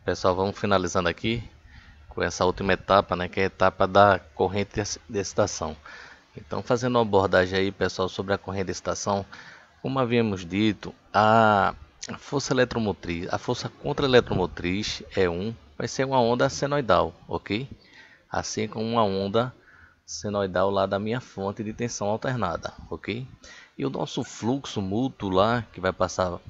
Pessoal, vamos finalizando aqui com essa última etapa, né, que é a etapa da corrente de excitação. Então, fazendo uma abordagem aí, pessoal, sobre a corrente de excitação, como havíamos dito, a força eletromotriz, a força contra-eletromotriz E1 vai ser uma onda senoidal, ok? Assim como uma onda senoidal lá da minha fonte de tensão alternada, ok? E o nosso fluxo mútuo lá, que vai passar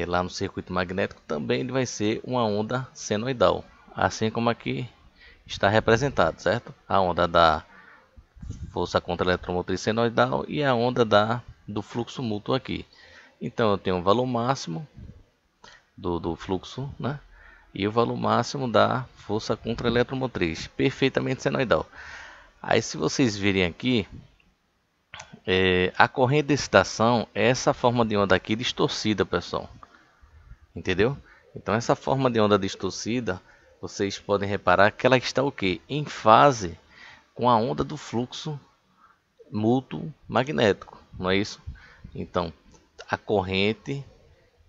lá no circuito magnético, também ele vai ser uma onda senoidal, assim como aqui está representado, certo? A onda da força contra-eletromotriz senoidal e a onda do fluxo mútuo aqui. Então eu tenho o valor máximo do fluxo, né? E o valor máximo da força contra-eletromotriz, perfeitamente senoidal. Aí se vocês virem aqui, a corrente de excitação é essa forma de onda aqui distorcida, pessoal. Entendeu? Então essa forma de onda distorcida, vocês podem reparar que ela está o quê? Em fase com a onda do fluxo mútuo magnético, não é isso? Então, a corrente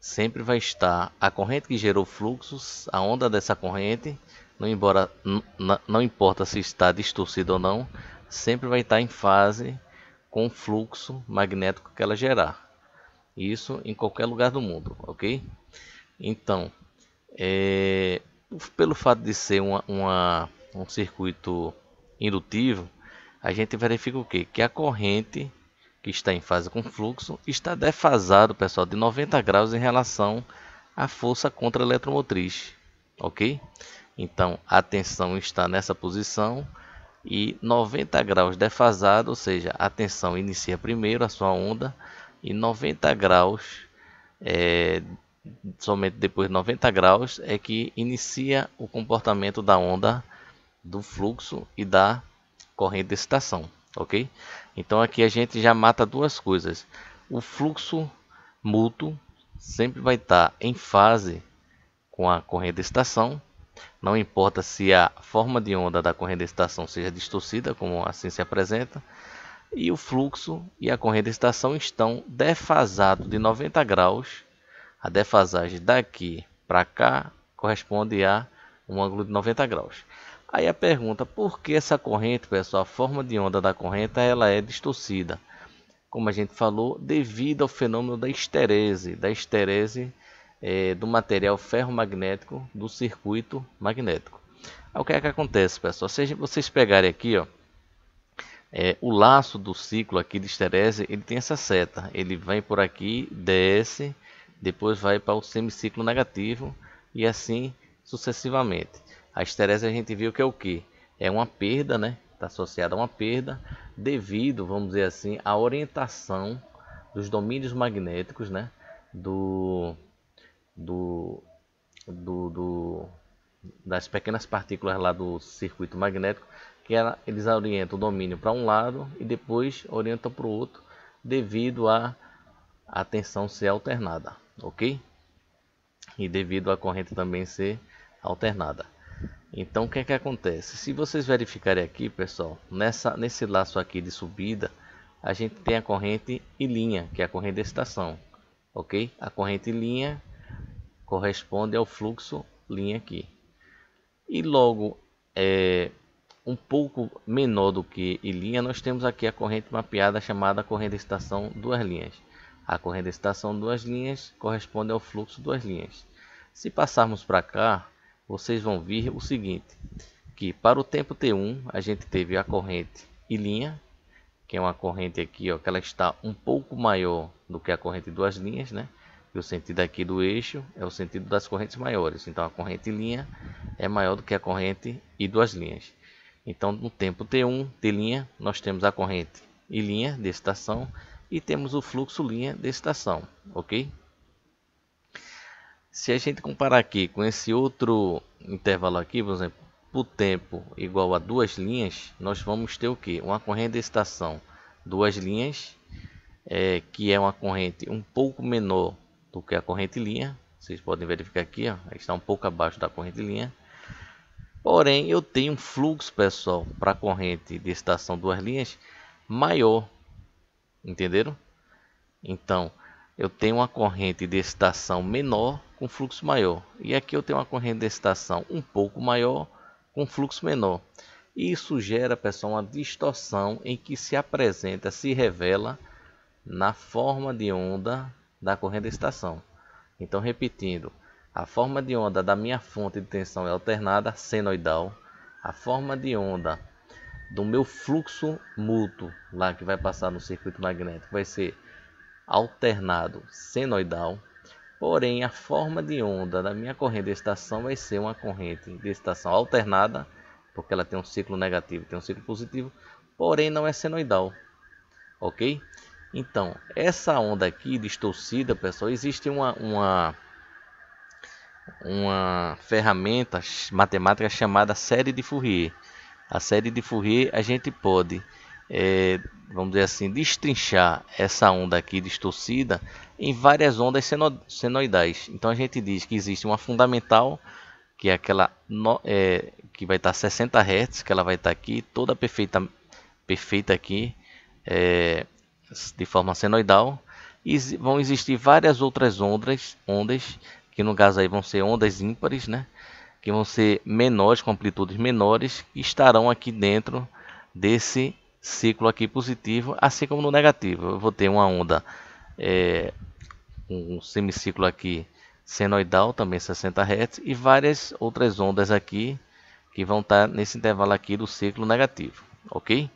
sempre vai estar, a corrente que gerou fluxos, a onda dessa corrente, não importa se está distorcida ou não, sempre vai estar em fase com o fluxo magnético que ela gerar. Isso em qualquer lugar do mundo, ok? Então, pelo fato de ser um circuito indutivo, a gente verifica o quê? Que a corrente que está em fase com fluxo está defasado, pessoal, de 90 graus em relação à força contra-eletromotriz, ok? Então, a tensão está nessa posição e 90 graus defasado, ou seja, a tensão inicia primeiro a sua onda e 90 graus, somente depois de 90 graus, é que inicia o comportamento da onda do fluxo e da corrente de excitação, ok? Então aqui a gente já mata duas coisas. O fluxo mútuo sempre vai estar em fase com a corrente de excitação, não importa se a forma de onda da corrente de excitação seja distorcida, como assim se apresenta, e o fluxo e a corrente de excitação estão defasados de 90 graus. A defasagem daqui para cá corresponde a um ângulo de 90 graus. Aí a pergunta, por que essa corrente, pessoal, a forma de onda da corrente ela é distorcida? Como a gente falou, devido ao fenômeno da esterese do material ferromagnético do circuito magnético. Aí, o que é que acontece, pessoal? Se vocês pegarem aqui, ó, o laço do ciclo aqui de esterese, ele tem essa seta. Ele vem por aqui, desce, depois vai para o semiciclo negativo e assim sucessivamente. A esterese a gente viu que é o que? É uma perda, né? Está associada a uma perda devido, vamos dizer assim, à orientação dos domínios magnéticos, né? Do, do, do, das pequenas partículas lá do circuito magnético, que eles orientam o domínio para um lado e depois orientam para o outro devido a tensão ser alternada, ok? E devido à corrente também ser alternada. Então o que é que acontece? Se vocês verificarem aqui, pessoal, nesse laço aqui de subida, a gente tem a corrente e linha, que é a corrente de excitação, ok? A corrente linha corresponde ao fluxo linha aqui. E logo um pouco menor do que em linha, nós temos aqui a corrente mapeada chamada corrente de excitação duas linhas. A corrente de excitação duas linhas corresponde ao fluxo duas linhas. Se passarmos para cá, vocês vão ver o seguinte, que para o tempo T1 a gente teve a corrente em linha, que é uma corrente aqui, ó, que ela está um pouco maior do que a corrente de duas linhas, né? E o sentido aqui do eixo é o sentido das correntes maiores. Então a corrente em linha é maior do que a corrente em duas linhas. Então no tempo T1 de linha nós temos a corrente em linha de excitação e temos o fluxo linha de excitação, ok? Se a gente comparar aqui com esse outro intervalo aqui, por exemplo, por tempo igual a duas linhas, nós vamos ter o que? Uma corrente de excitação duas linhas, que é uma corrente um pouco menor do que a corrente linha. Vocês podem verificar aqui, ó, está um pouco abaixo da corrente linha. Porém, eu tenho um fluxo, pessoal, para a corrente de excitação duas linhas maior, entenderam? Então, eu tenho uma corrente de excitação menor com fluxo maior. E aqui eu tenho uma corrente de excitação um pouco maior com fluxo menor. Isso gera, pessoal, uma distorção em que se apresenta, se revela na forma de onda da corrente de excitação. Então, repetindo, a forma de onda da minha fonte de tensão é alternada, senoidal. A forma de onda do meu fluxo mútuo, lá que vai passar no circuito magnético, vai ser alternado, senoidal. Porém, a forma de onda da minha corrente de excitação vai ser uma corrente de excitação alternada, porque ela tem um ciclo negativo e tem um ciclo positivo, porém não é senoidal, ok? Então, essa onda aqui distorcida, pessoal, existe uma ferramenta matemática chamada série de Fourier. A série de Fourier, a gente pode, vamos dizer assim, destrinchar essa onda aqui distorcida em várias ondas senoidais. Então a gente diz que existe uma fundamental, que é aquela que vai estar 60 Hz, que ela vai estar aqui toda perfeita aqui, de forma senoidal. E vão existir várias outras ondas, que no caso aí vão ser ondas ímpares, né? Que vão ser menores, com amplitudes menores, que estarão aqui dentro desse ciclo aqui positivo, assim como no negativo. Eu vou ter uma onda, um semiciclo aqui senoidal, também 60 Hz, e várias outras ondas aqui que vão estar nesse intervalo aqui do ciclo negativo, ok?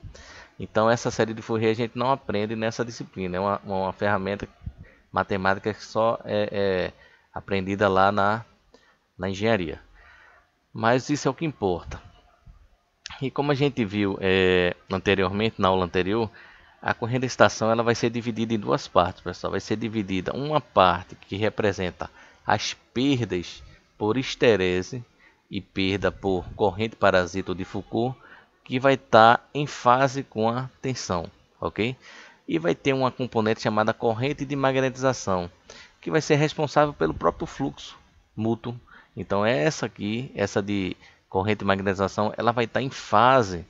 Então essa série de Fourier a gente não aprende nessa disciplina, é uma ferramenta matemática que só é aprendida lá na engenharia. Mas isso é o que importa. E como a gente viu anteriormente, na aula anterior, a corrente de excitação ela vai ser dividida em duas partes, pessoal. Vai ser dividida uma parte que representa as perdas por esterese e perda por corrente parasita de Foucault, que vai estar em fase com a tensão, ok? E vai ter uma componente chamada corrente de magnetização, que vai ser responsável pelo próprio fluxo mútuo. Então essa aqui, essa de corrente de magnetização, ela vai estar em fase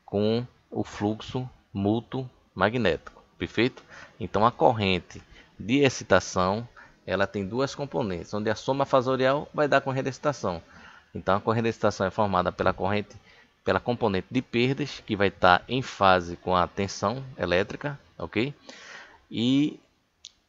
com o fluxo mútuo magnético, perfeito? Então a corrente de excitação, ela tem duas componentes, onde a soma fasorial vai dar a corrente de excitação. Então a corrente de excitação é formada pela componente de perdas, que vai estar em fase com a tensão elétrica, ok? E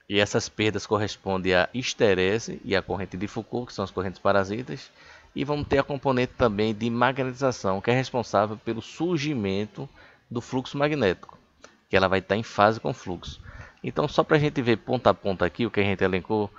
essas perdas correspondem à histerese e à corrente de Foucault, que são as correntes parasitas. E vamos ter a componente também de magnetização, que é responsável pelo surgimento do fluxo magnético, que ela vai estar em fase com o fluxo. Então, só para a gente ver ponto a ponto aqui o que a gente elencou,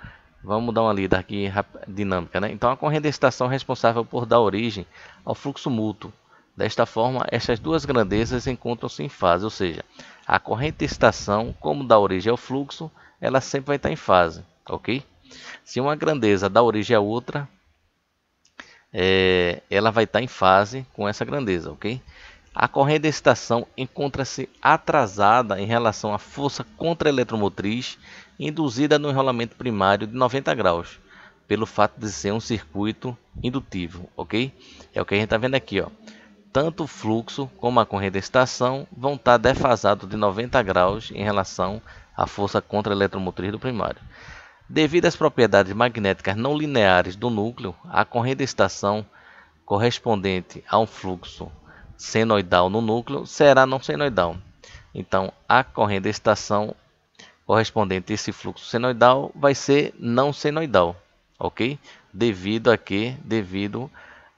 vamos dar uma lida aqui dinâmica, né? Então, a corrente de excitação é responsável por dar origem ao fluxo mútuo. Desta forma, essas duas grandezas encontram-se em fase, ou seja, a corrente de excitação, como dá origem ao fluxo, ela sempre vai estar em fase, ok? Se uma grandeza dá origem a outra, ela vai estar em fase com essa grandeza, ok? A corrente de excitação encontra-se atrasada em relação à força contra-eletromotriz induzida no enrolamento primário de 90 graus, pelo fato de ser um circuito indutivo, ok? É o que a gente está vendo aqui, ó. Tanto o fluxo como a corrente de excitação vão estar defasados de 90 graus em relação à força contra-eletromotriz do primário. Devido às propriedades magnéticas não lineares do núcleo, a corrente de excitação correspondente a um fluxo senoidal no núcleo será não senoidal. Então, a corrente de excitação correspondente a esse fluxo senoidal vai ser não senoidal, ok? Devido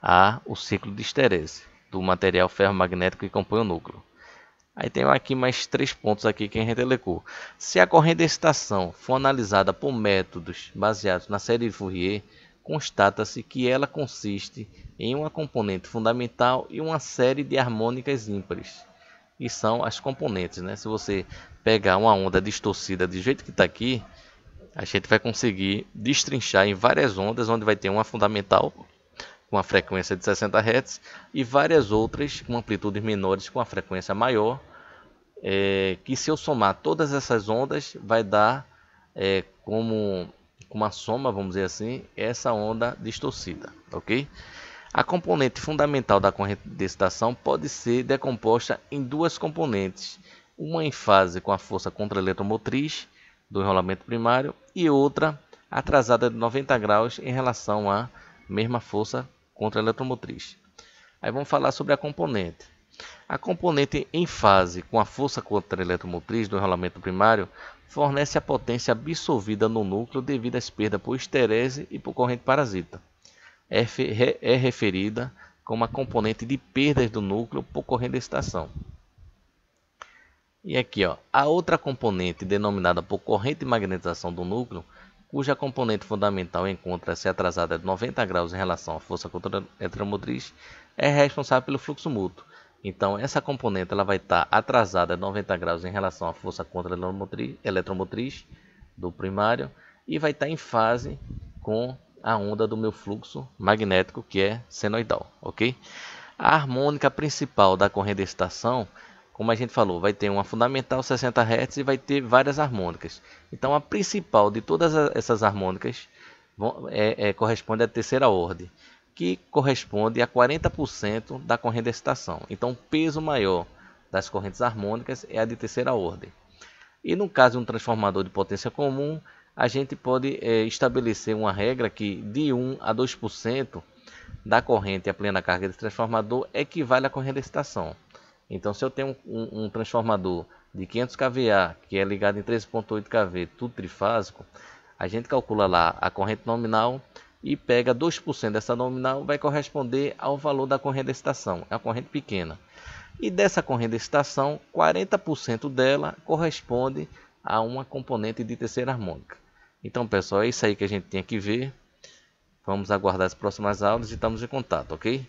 ao ciclo de histerese do material ferromagnético que compõe o núcleo. Aí tem aqui mais 3 pontos aqui que a gente elencou. Se a corrente de excitação for analisada por métodos baseados na série de Fourier, constata-se que ela consiste em uma componente fundamental e uma série de harmônicas ímpares. E são as componentes, né? Se você pegar uma onda distorcida do jeito que está aqui, a gente vai conseguir destrinchar em várias ondas, onde vai ter uma fundamental com a frequência de 60 Hz e várias outras com amplitudes menores com a frequência maior, que se eu somar todas essas ondas vai dar como uma soma, vamos dizer assim, essa onda distorcida, ok? A componente fundamental da corrente de excitação pode ser decomposta em duas componentes, uma em fase com a força contra-eletromotriz do enrolamento primário e outra atrasada de 90 graus em relação à mesma força contra-eletromotriz. Aí vamos falar sobre a componente. A componente em fase com a força contra-eletromotriz do enrolamento primário fornece a potência absorvida no núcleo devido às perdas por esterese e por corrente parasita. É referida como a componente de perdas do núcleo por corrente de excitação. E aqui, ó, a outra componente denominada por corrente de magnetização do núcleo, cuja componente fundamental encontra-se atrasada de 90 graus em relação à força contra-eletromotriz, é responsável pelo fluxo mútuo. Então, essa componente ela vai estar atrasada de 90 graus em relação à força contra-eletromotriz do primário e vai estar em fase com a onda do meu fluxo magnético, que é senoidal, ok? A harmônica principal da corrente de excitação, como a gente falou, vai ter uma fundamental 60 Hz e vai ter várias harmônicas. Então, a principal de todas essas harmônicas corresponde à terceira ordem, que corresponde a 40% da corrente de excitação. Então, o peso maior das correntes harmônicas é a de terceira ordem. E no caso de um transformador de potência comum, a gente pode estabelecer uma regra que de 1 a 2% da corrente à plena carga desse transformador equivale à corrente de excitação. Então, se eu tenho um transformador de 500 kVA, que é ligado em 13.8 kV, tudo trifásico, a gente calcula lá a corrente nominal e pega 2% dessa nominal, vai corresponder ao valor da corrente de excitação, é uma corrente pequena. E dessa corrente de excitação, 40% dela corresponde a uma componente de terceira harmônica. Então, pessoal, é isso aí que a gente tinha que ver. Vamos aguardar as próximas aulas e estamos em contato, ok?